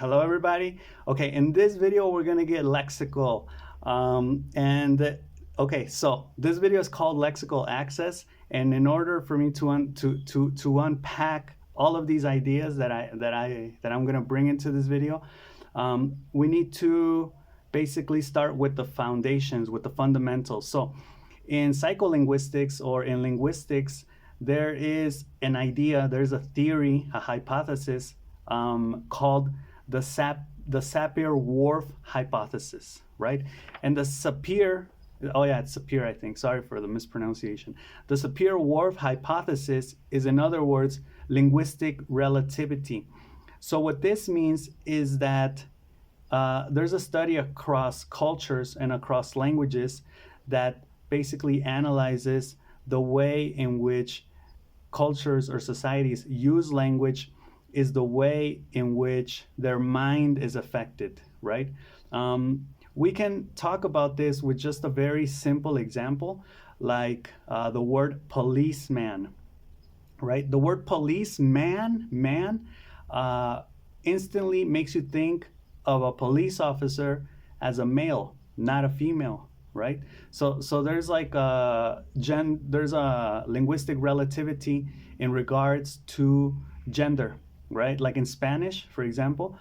Hello, everybody. Okay, in this video, we're gonna get lexical. Okay, so this video is called Lexical Access, and in order for me to unpack all of these ideas that I'm gonna bring into this video, we need to basically start with the foundations, with the fundamentals. So, in psycholinguistics or in linguistics, there is an idea, there's a theory, a hypothesis called the Sapir-Whorf hypothesis, right? And the Sapir, oh yeah, it's Sapir, I think. Sorry for the mispronunciation. The Sapir-Whorf hypothesis is, in other words, linguistic relativity. So what this means is that there's a study across cultures and across languages that basically analyzes the way in which cultures or societies use language is the way in which their mind is affected, right? We can talk about this with just a very simple example, like the word policeman, right? The word policeman, instantly makes you think of a police officer as a male, not a female, right? So there's like there's a linguistic relativity in regards to gender, right? Like in Spanish, for example,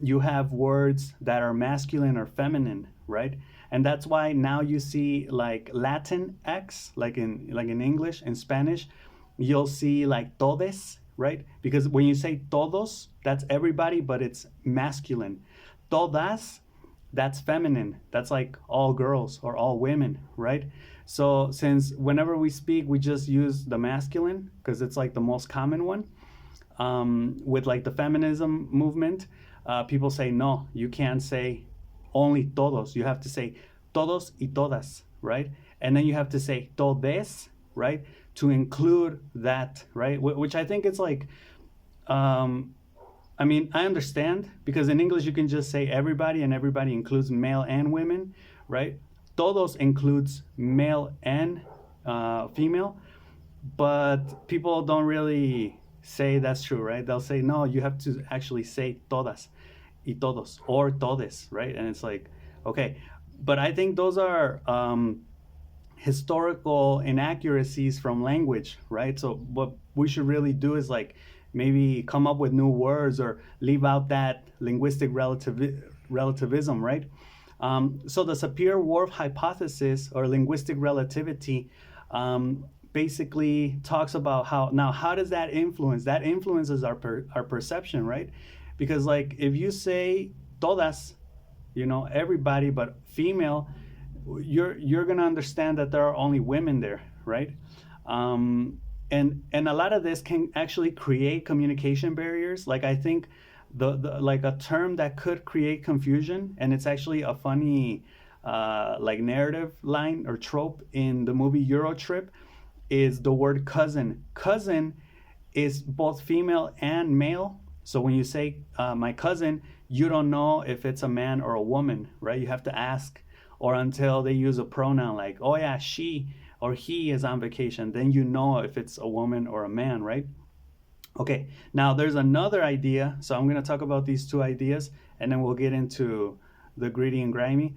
you have words that are masculine or feminine, right? And that's why now you see like Latin X, like in English. In Spanish, you'll see like todes, right? Because when you say todos, that's everybody, but it's masculine. Todas, that's feminine. That's like all girls or all women, right? So since whenever we speak, we just use the masculine because it's like the most common one. With like the feminism movement, people say, no, you can't say only todos. You have to say todos y todas, right? And then you have to say todes, right? To include that, right? Which I think it's like, I mean, I understand because in English you can just say everybody, and everybody includes male and women, right? Todos includes male and female, but people don't really say that's true, right? They'll say, no, you have to actually say todas y todos or todes, right? And it's like, okay. But I think those are historical inaccuracies from language, right? So what we should really do is like maybe come up with new words or leave out that linguistic relativism, right? So the Sapir-Whorf hypothesis or linguistic relativity basically talks about how does that influences our perception, right? Because like if you say todas, everybody but female, you're gonna understand that there are only women there, right? And a lot of this can actually create communication barriers. Like I think the like a term that could create confusion, and it's actually a funny like narrative line or trope in the movie Eurotrip, is the word cousin. Cousin is both female and male. So when you say my cousin, you don't know if it's a man or a woman, right? You have to ask, or until they use a pronoun like, oh yeah, she or he is on vacation, then you know if it's a woman or a man, right? Okay, now there's another idea. So I'm going to talk about these two ideas, and then we'll get into the gritty and grimy.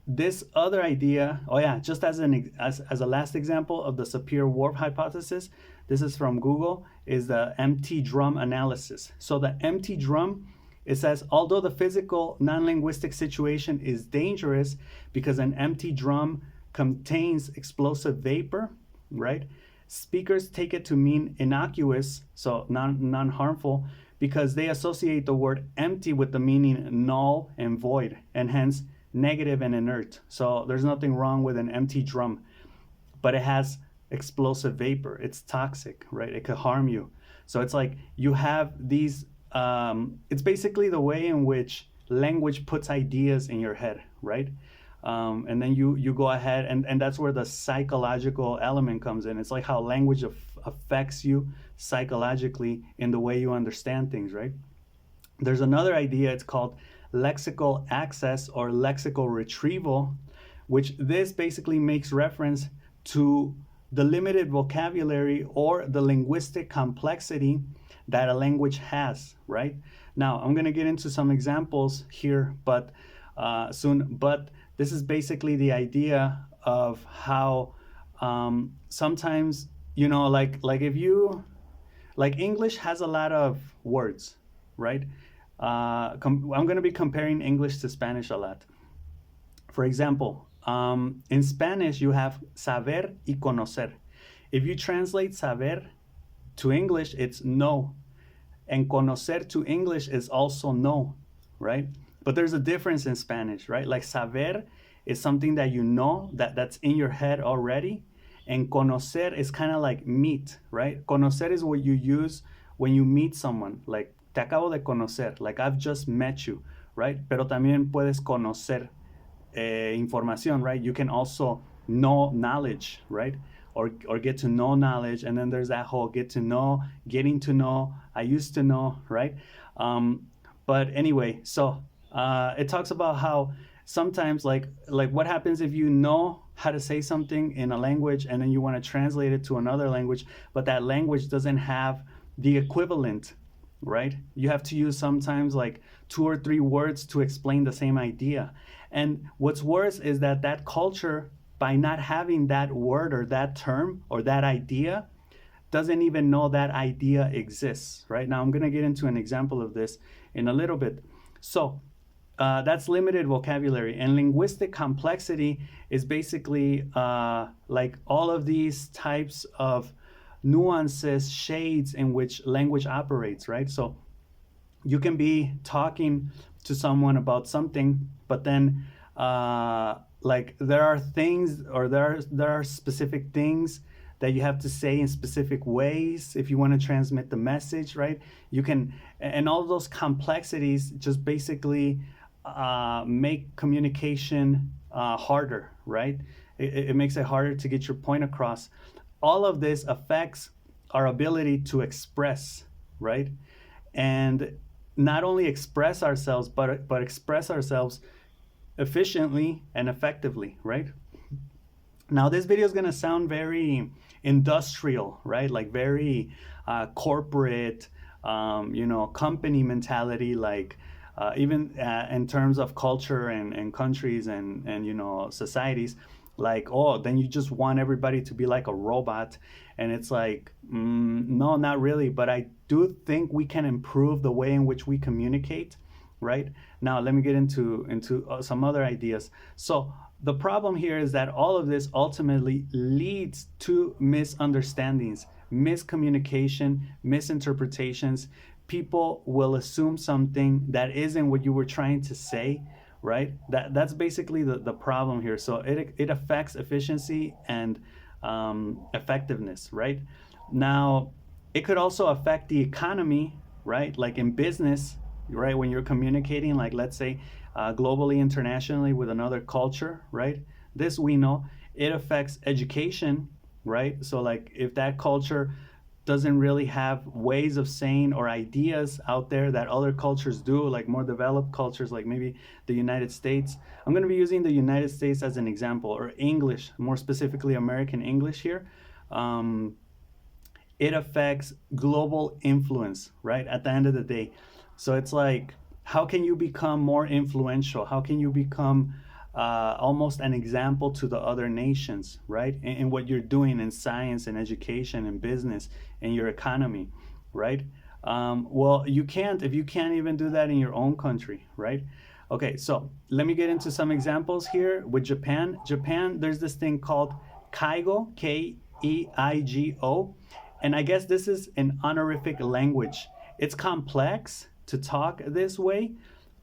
This other idea, oh yeah, just as a last example of the Sapir-Whorf hypothesis, this is from Google, is the empty drum analysis. So the empty drum, it says, although the physical non-linguistic situation is dangerous because an empty drum contains explosive vapor, right? Speakers take it to mean innocuous, so non-harmful, because they associate the word empty with the meaning null and void, and hence negative and inert. So there's nothing wrong with an empty drum, but it has explosive vapor. It's toxic, right? It could harm you. So it's like you have these, it's basically the way in which language puts ideas in your head, right? And then you go ahead, and that's where the psychological element comes in. It's like how language affects you psychologically in the way you understand things, right? There's another idea, it's called lexical access or lexical retrieval, which this basically makes reference to the limited vocabulary or the linguistic complexity that a language has, right? Now, I'm going to get into some examples here, but soon. But this is basically the idea of how sometimes, like if you like English has a lot of words, right? I'm going to be comparing English to Spanish a lot. For example, in Spanish, you have saber y conocer. If you translate saber to English, it's know. And conocer to English is also know, right? But there's a difference in Spanish, right? Like saber is something that you know, that's in your head already. And conocer is kind of like meet, right? Conocer is what you use when you meet someone. Like, te acabo de conocer, like I've just met you, right? Pero también puedes conocer información, right? You can also know knowledge, right? Or get to know knowledge. And then there's that whole get to know, getting to know, I used to know, right? But anyway, so it talks about how sometimes like what happens if you know how to say something in a language and then you want to translate it to another language, but that language doesn't have the equivalent, right? You have to use sometimes like 2 or 3 words to explain the same idea. And what's worse is that culture, by not having that word or that term or that idea, doesn't even know that idea exists, right? Now, I'm going to get into an example of this in a little bit. So, that's limited vocabulary. And linguistic complexity is basically like all of these types of nuances, shades in which language operates, right? So, you can be talking to someone about something, but then like there are things or there are specific things that you have to say in specific ways if you want to transmit the message, right? You can, and all those complexities just basically make communication harder, right? It makes it harder to get your point across. All of this affects our ability to express, right? And not only express ourselves, but express ourselves efficiently and effectively, right? Now, this video is going to sound very industrial, right? Like very corporate, company mentality, like even in terms of culture and countries and societies, like, oh, then you just want everybody to be like a robot. And it's like, no, not really. But I do think we can improve the way in which we communicate, right? Now, let me get into some other ideas. So the problem here is that all of this ultimately leads to misunderstandings, miscommunication, misinterpretations. People will assume something that isn't what you were trying to say, right? That's basically the problem here. So it affects efficiency and effectiveness, right? Now, it could also affect the economy, right? Like in business, right? When you're communicating, like let's say globally, internationally with another culture, right? This we know. It affects education, right? So like if that culture doesn't really have ways of saying or ideas out there that other cultures do, like more developed cultures, like maybe the United States. I'm going to be using the United States as an example, or English, more specifically American English here. It affects global influence, right? At the end of the day. So it's like, how can you become more influential? How can you become almost an example to the other nations, right? In what you're doing in science and education and business and your economy, right? Well, you can't if you can't even do that in your own country, right? Okay, so let me get into some examples here with Japan. Japan, there's this thing called Keigo, Keigo, and I guess this is an honorific language. It's complex to talk this way.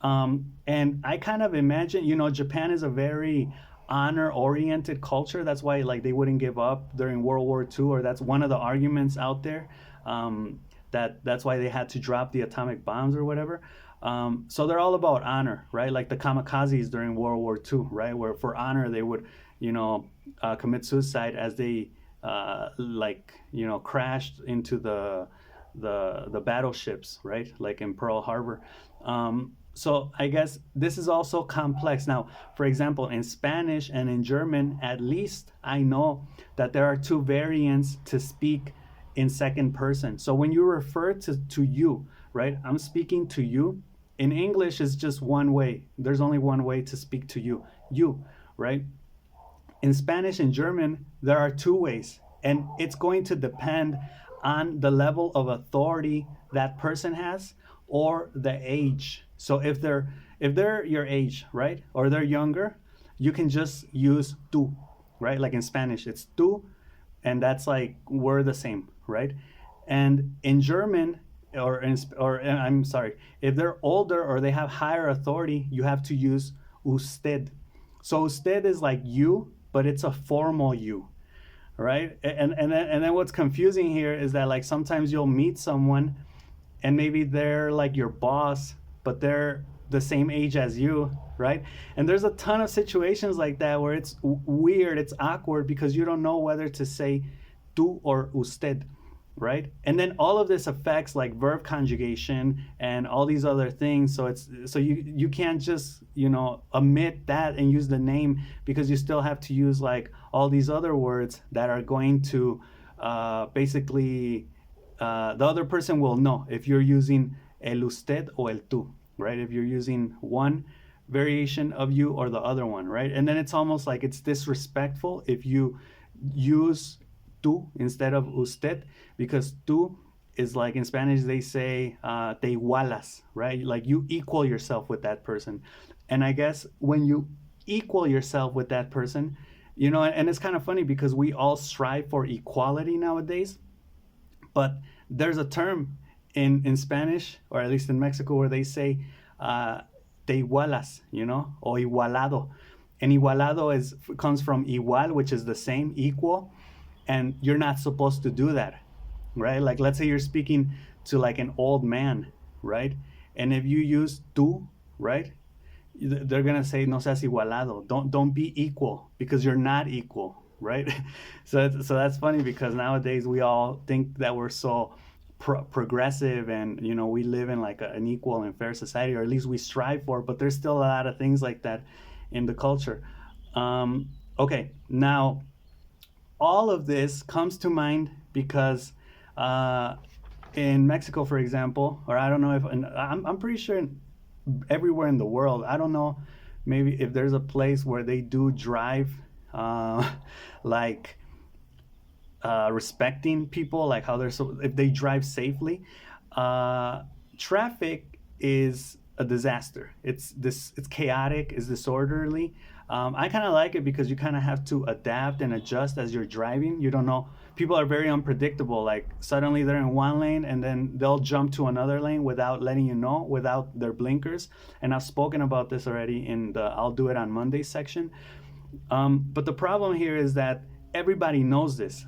And I kind of imagine, Japan is a very honor-oriented culture. That's why, like, they wouldn't give up during World War II, or that's one of the arguments out there. That's why they had to drop the atomic bombs or whatever. So they're all about honor, right? Like the kamikazes during World War II, right? Where for honor they would, commit suicide as they, crashed into the battleships, right? Like in Pearl Harbor. So I guess this is also complex. Now, for example, in Spanish and in German, at least I know that there are two variants to speak in second person. So when you refer to you, right? I'm speaking to you. In English, it's just one way. There's only one way to speak to you. You, right? In Spanish and German, there are two ways, and it's going to depend on the level of authority that person has or the age. So if they're your age, right, or they're younger, you can just use tú, right? Like in Spanish, it's tú, and that's like we're the same, right? And in German, or I'm sorry, if they're older or they have higher authority, you have to use usted. So usted is like you, but it's a formal you, right? And then what's confusing here is that like sometimes you'll meet someone and maybe they're like your boss, but they're the same age as you, right? And there's a ton of situations like that where it's weird, it's awkward because you don't know whether to say tú or usted, right? And then all of this affects like verb conjugation and all these other things. So you can't just omit that and use the name, because you still have to use like all these other words that are going to basically the other person will know if you're using el usted or el tú, right? If you're using one variation of you or the other one, right? And then it's almost like it's disrespectful if you use tú instead of usted, because tú is like in Spanish they say te igualas, right? Like you equal yourself with that person. And I guess when you equal yourself with that person, and it's kind of funny because we all strive for equality nowadays, but there's a term in Spanish, or at least in Mexico, where they say te igualas, or igualado. And igualado comes from igual, which is the same, equal, and you're not supposed to do that, right? Like let's say you're speaking to like an old man, right? And if you use tú, right? They're gonna say no seas igualado. Don't be equal, because you're not equal, right? So that's funny because nowadays we all think that we're so progressive, and we live in like an equal and fair society, or at least we strive for. But there's still a lot of things like that in the culture. Okay, now all of this comes to mind because in Mexico, for example, or I don't know if, and I'm pretty sure everywhere in the world, I don't know, maybe if there's a place where they do drive like respecting people, like how if they drive safely. Traffic is a disaster. It's chaotic, it's disorderly. I kind of like it because you kind of have to adapt and adjust as you're driving. You don't know. People are very unpredictable. Like suddenly they're in one lane and then they'll jump to another lane without letting you know, without their blinkers. And I've spoken about this already in the I'll do it on Monday section. But the problem here is that everybody knows this,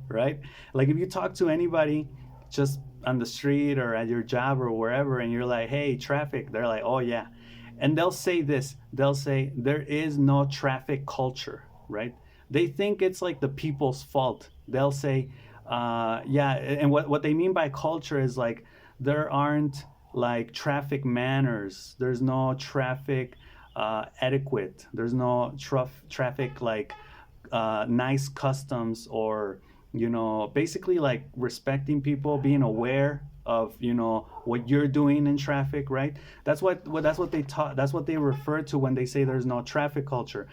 right? Like if you talk to anybody just on the street or at your job or wherever, and you're like, hey, traffic, they're like, oh yeah. And they'll say this, they'll say, there is no traffic culture, right? They think it's like the people's fault. They'll say, yeah, and what they mean by culture is like there aren't like traffic manners, there's no traffic etiquette, there's no traffic like nice customs, or basically like respecting people, being aware of what you're doing in traffic, right? That's what they taught, that's what they refer to when they say there's no traffic culture.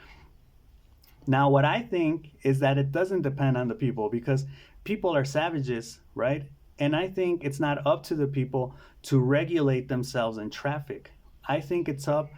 Now what I think is that it doesn't depend on the people, because people are savages, right? And I think it's not up to the people to regulate themselves in traffic. I think it's up,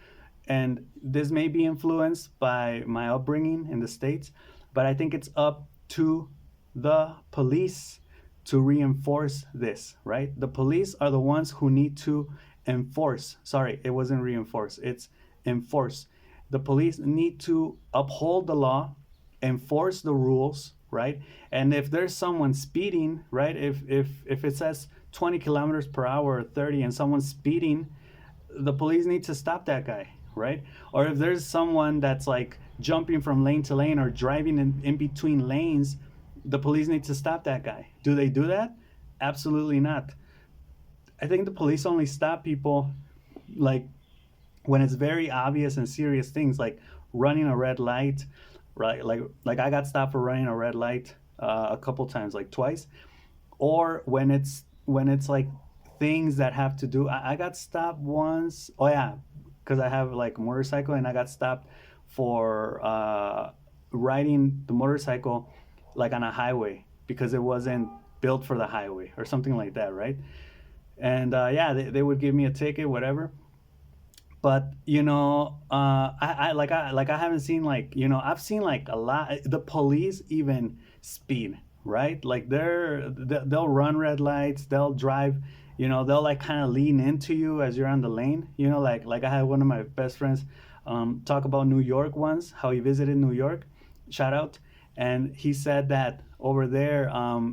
and this may be influenced by my upbringing in the States, but I think it's up to the police to reinforce this, right? The police are the ones who need to enforce. Sorry, it wasn't reinforce, it's enforce. The police need to uphold the law, enforce the rules, right? And if there's someone speeding, right? If it says 20 kilometers per hour or 30 and someone's speeding, the police need to stop that guy, right? Or if there's someone that's like jumping from lane to lane or driving in between lanes, the police need to stop that guy. Do they do that? Absolutely not. I think the police only stop people like when it's very obvious and serious things like running a red light, right? Like I got stopped for running a red light a couple times, like twice. Or when it's like things that have to do. I got stopped once. Oh yeah, because I have like a motorcycle, and I got stopped for riding the motorcycle like on a highway because it wasn't built for the highway or something like that, right? And yeah, they would give me a ticket, whatever. But I haven't seen, like, I've seen like a lot. The police even speed, right? Like they'll run red lights, they'll drive, they'll like kind of lean into you as you're on the lane, like I had one of my best friends talk about New York once, how he visited New York, shout out. And he said that over there,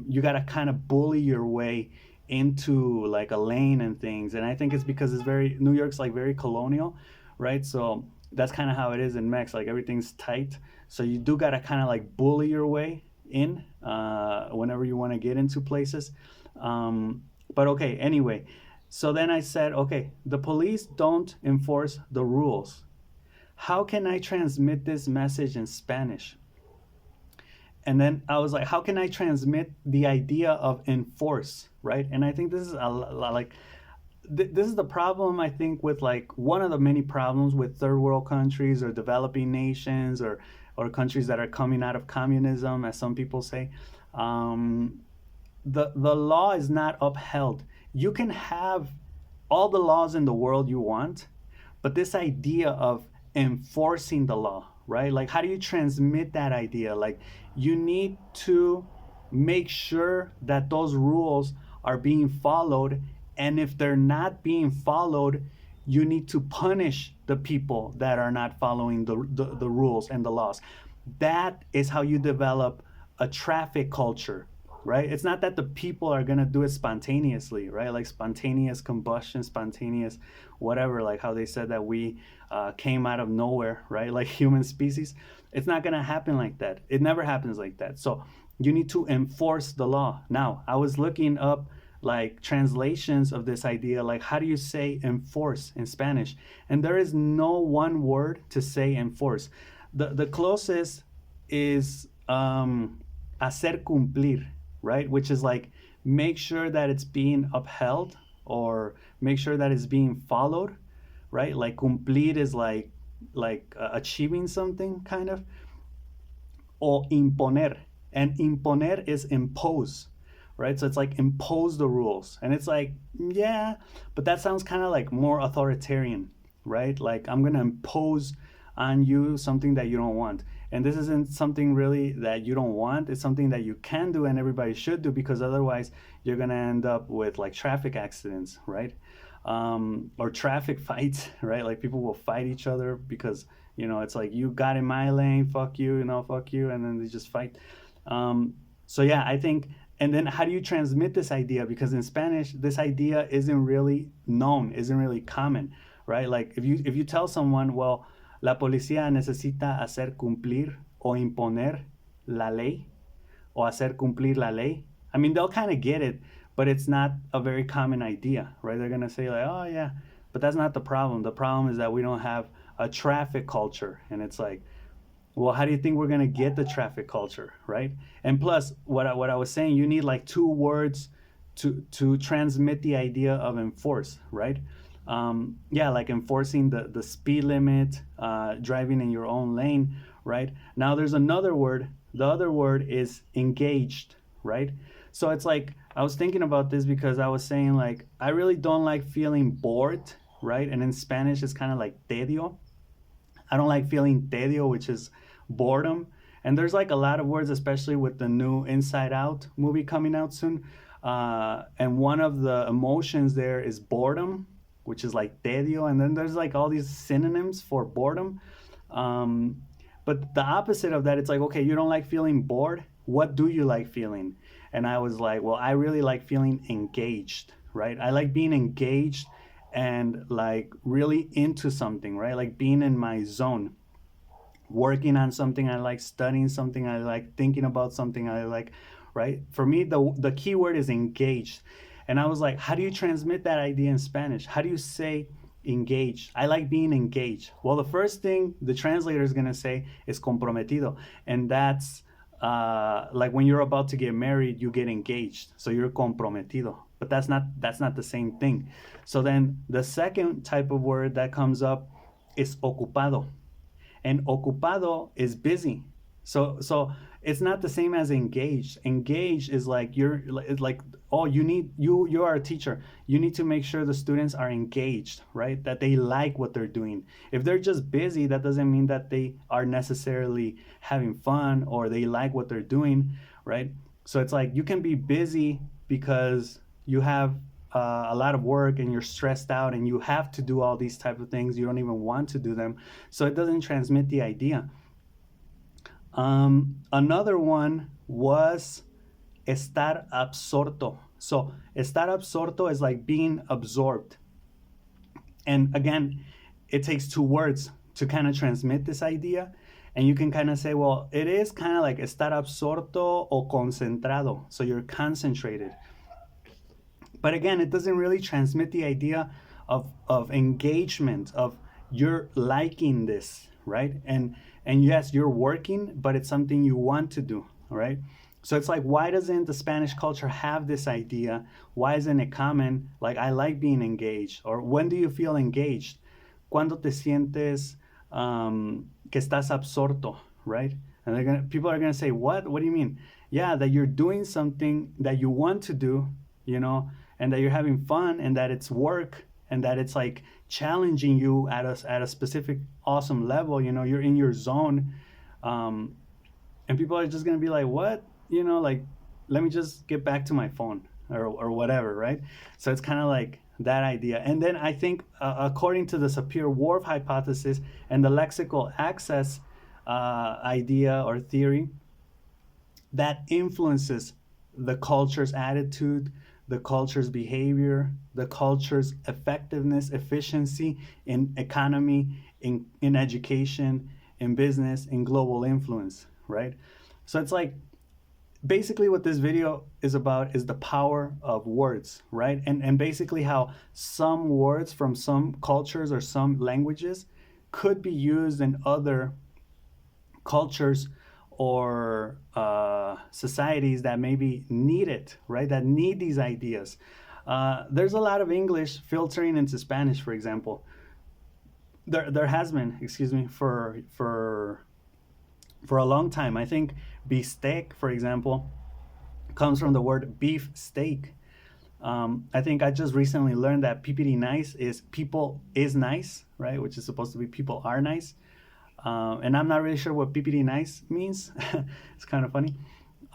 you got to kind of bully your way into like a lane and things. And I think it's because New York's like very colonial, right? So that's kind of how it is in Mex. Like everything's tight, so you do got to kind of like bully your way in whenever you want to get into places. But okay, anyway, so then I said, okay, the police don't enforce the rules. How can I transmit this message in Spanish? And then I was like, how can I transmit the idea of enforce, right? And I think this is this is the problem, I think, with like one of the many problems with third world countries or developing nations, or countries that are coming out of communism, as some people say. The law is not upheld. You can have all the laws in the world you want, but this idea of enforcing the law, right? Like, how do you transmit that idea? Like, you need to make sure that those rules are being followed. And if they're not being followed, you need to punish the people that are not following the rules and the laws. That is how you develop a traffic culture, right? It's not that the people are going to do it spontaneously, right? Like spontaneous combustion, spontaneous whatever, like how they said that we came out of nowhere, right? Like human species. It's not going to happen like that. It never happens like that. So you need to enforce the law. Now, I was looking up like translations of this idea, like how do you say enforce in Spanish? And there is no one word to say enforce. The closest is hacer cumplir, right? Which is like make sure that it's being upheld, or make sure that it's being followed, right? Like cumplir is like achieving something, kind of. Or imponer, and imponer is impose, right? So it's like impose the rules, and it's like, yeah, but that sounds kind of like more authoritarian, right? Like I'm gonna impose on you something that you don't want. And this isn't something really that you don't want. It's something that you can do and everybody should do, because otherwise you're gonna end up with like traffic accidents, right? Or traffic fights, right? Like people will fight each other because it's like, you got in my lane, fuck you, fuck you, and then they just fight. So yeah, I think. And then how do you transmit this idea? Because in Spanish, this idea isn't really known, isn't really common, right? Like if you tell someone, well, la policía necesita hacer cumplir o imponer la ley, o hacer cumplir la ley. I mean, they'll kind of get it, but it's not a very common idea, right? They're gonna say like, oh yeah, but that's not the problem. The problem is that we don't have a traffic culture, and it's like, well, how do you think we're gonna get the traffic culture, right? And plus, what I was saying, you need like two words to transmit the idea of enforce, right? Yeah, like enforcing the speed limit, driving in your own lane, right? Now there's another word. The other word is engaged, right? So it's like, I was thinking about this because I was saying like, I really don't like feeling bored, right? And in Spanish, it's kind of like tedio. I don't like feeling tedio, which is boredom. And there's like a lot of words, especially with the new Inside Out movie coming out soon. And one of the emotions there is boredom, which is like tedio. And then there's like all these synonyms for boredom. But the opposite of that, it's like, okay, you don't like feeling bored. What do you like feeling? And I was like, well, I really like feeling engaged, right? I like being engaged and like really into something, right? Like being in my zone, working on something I like, studying something I like, thinking about something I like, right? For me, the key word is engaged. And I was like, how do you transmit that idea in Spanish? How do you say engaged. I like being engaged. Well, the first thing the translator is going to say is comprometido. And that's like when you're about to get married, you get engaged. So you're comprometido. But that's not the same thing. So then the second type of word that comes up is ocupado. And ocupado is busy. So it's not the same as engaged. Engaged is like it's like, oh, you are a teacher, you need to make sure the students are engaged, right? That they like what they're doing. If they're just busy, that doesn't mean that they are necessarily having fun or they like what they're doing, right? So it's like you can be busy because you have a lot of work and you're stressed out and you have to do all these type of things, you don't even want to do them, so it doesn't transmit the idea. Another one was estar absorto. So estar absorto is like being absorbed. And again, it takes two words to kind of transmit this idea. And you can kind of say, well, it is kind of like estar absorto o concentrado. So you're concentrated. But again, it doesn't really transmit the idea of engagement, of you're liking this, right? And yes, you're working, but it's something you want to do, right? So it's like, why doesn't the Spanish culture have this idea? Why isn't it common? Like, I like being engaged. Or when do you feel engaged? Cuando te sientes que estás absorto, right? And people are gonna say, what? What do you mean? Yeah, that you're doing something that you want to do, you know, and that you're having fun and that it's work and that it's like challenging you at a specific awesome level, you know, you're in your zone. And people are just going to be like, what, you know, like, let me just get back to my phone or whatever, right? So it's kind of like that idea. And then I think according to the Sapir-Whorf hypothesis and the lexical access idea or theory, that influences the culture's attitude, the culture's behavior, the culture's effectiveness, efficiency in economy, in education, in business, in global influence, right? So it's like basically what this video is about is the power of words, right? And basically how some words from some cultures or some languages could be used in other cultures or societies that maybe need it, right? That need these ideas. There's a lot of English filtering into Spanish, for example. There has been, excuse me, for a long time. I think bistec, for example, comes from the word beef steak. I think I just recently learned that PPD nice is people is nice, right? Which is supposed to be people are nice. And I'm not really sure what PPD nice means. It's kind of funny.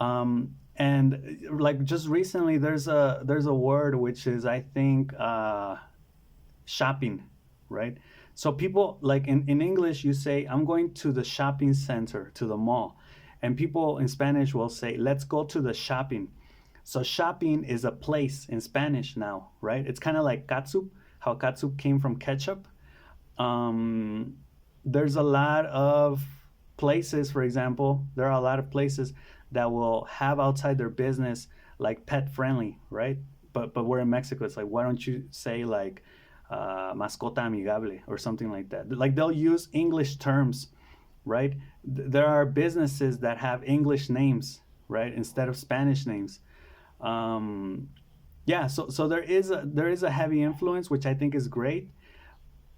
And like just recently, there's a word which is, I think, shopping, right? So people, like in English, you say, I'm going to the shopping center, to the mall. And people in Spanish will say, let's go to the shopping. So shopping is a place in Spanish now, right? It's kind of like catsup, how catsup came from ketchup. There's a lot of places, for example, there are a lot of places that will have outside their business like pet friendly, right? But we're in Mexico. It's like, why don't you say like mascota amigable or something like that? Like they'll use English terms, right? There are businesses that have English names, right, instead of Spanish names. Yeah, so there is a heavy influence, which I think is great.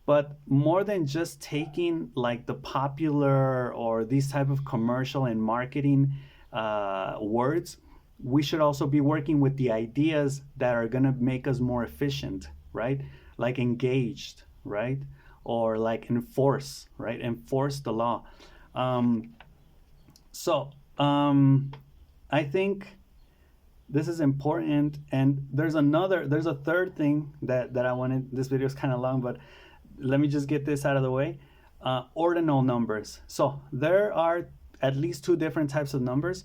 But more than just taking like the popular or these type of commercial and marketing words, we should also be working with the ideas that are going to make us more efficient, right? Like engaged, right? Or like enforce, right? Enforce the law. I think this is important. And there's a third thing that I wanted. This video is kind of long, but let me just get this out of the way. Ordinal numbers. So there are at least two different types of numbers,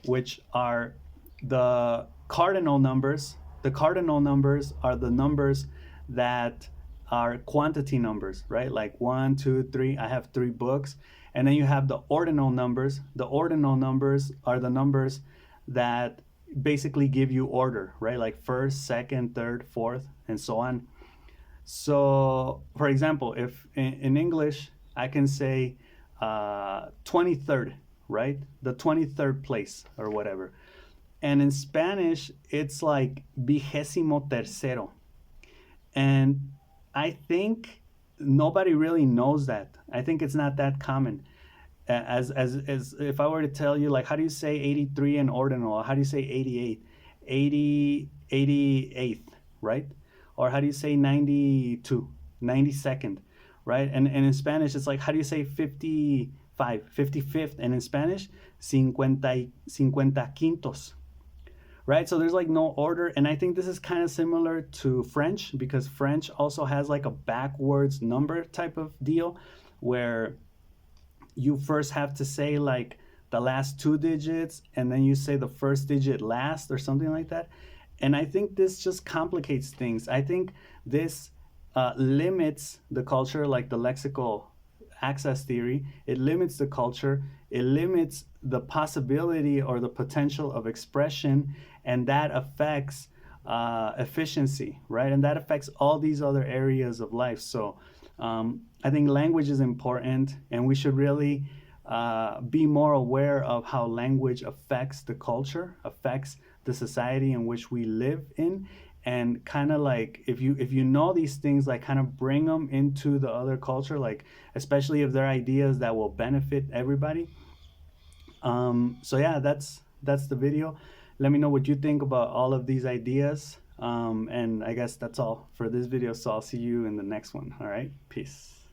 which are the cardinal numbers. The cardinal numbers are the numbers that are quantity numbers, right? Like 1, 2, 3. I have 3 books. And then you have the ordinal numbers. The ordinal numbers are the numbers that basically give you order, right? Like first, second, third, fourth, and so on. So, for example, if in English I can say 23rd, right? The 23rd place or whatever. And in Spanish, it's like vigésimo tercero. And I think nobody really knows that. I think it's not that common. As if I were to tell you, like, how do you say 83 in ordinal? How do you say 88? 88th, right? Or how do you say 92? 92nd, right? And in Spanish, it's like, how do you say 55? 55th. And in Spanish, 50 quintos, right? So there's like no order. And I think this is kind of similar to French, because French also has like a backwards number type of deal where you first have to say like the last two digits and then you say the first digit last or something like that. And I think this just complicates things. I think this limits the culture, like the lexical access theory. It limits the culture, it limits the possibility or the potential of expression, and that affects efficiency, right? And that affects all these other areas of life. So I think language is important, and we should really be more aware of how language affects the culture, affects the society in which we live in, and kind of like if you know these things, like kind of bring them into the other culture, like especially if they're ideas that will benefit everybody. So yeah, that's the video. Let me know what you think about all of these ideas. And I guess that's all for this video. So I'll see you in the next one. All right, peace.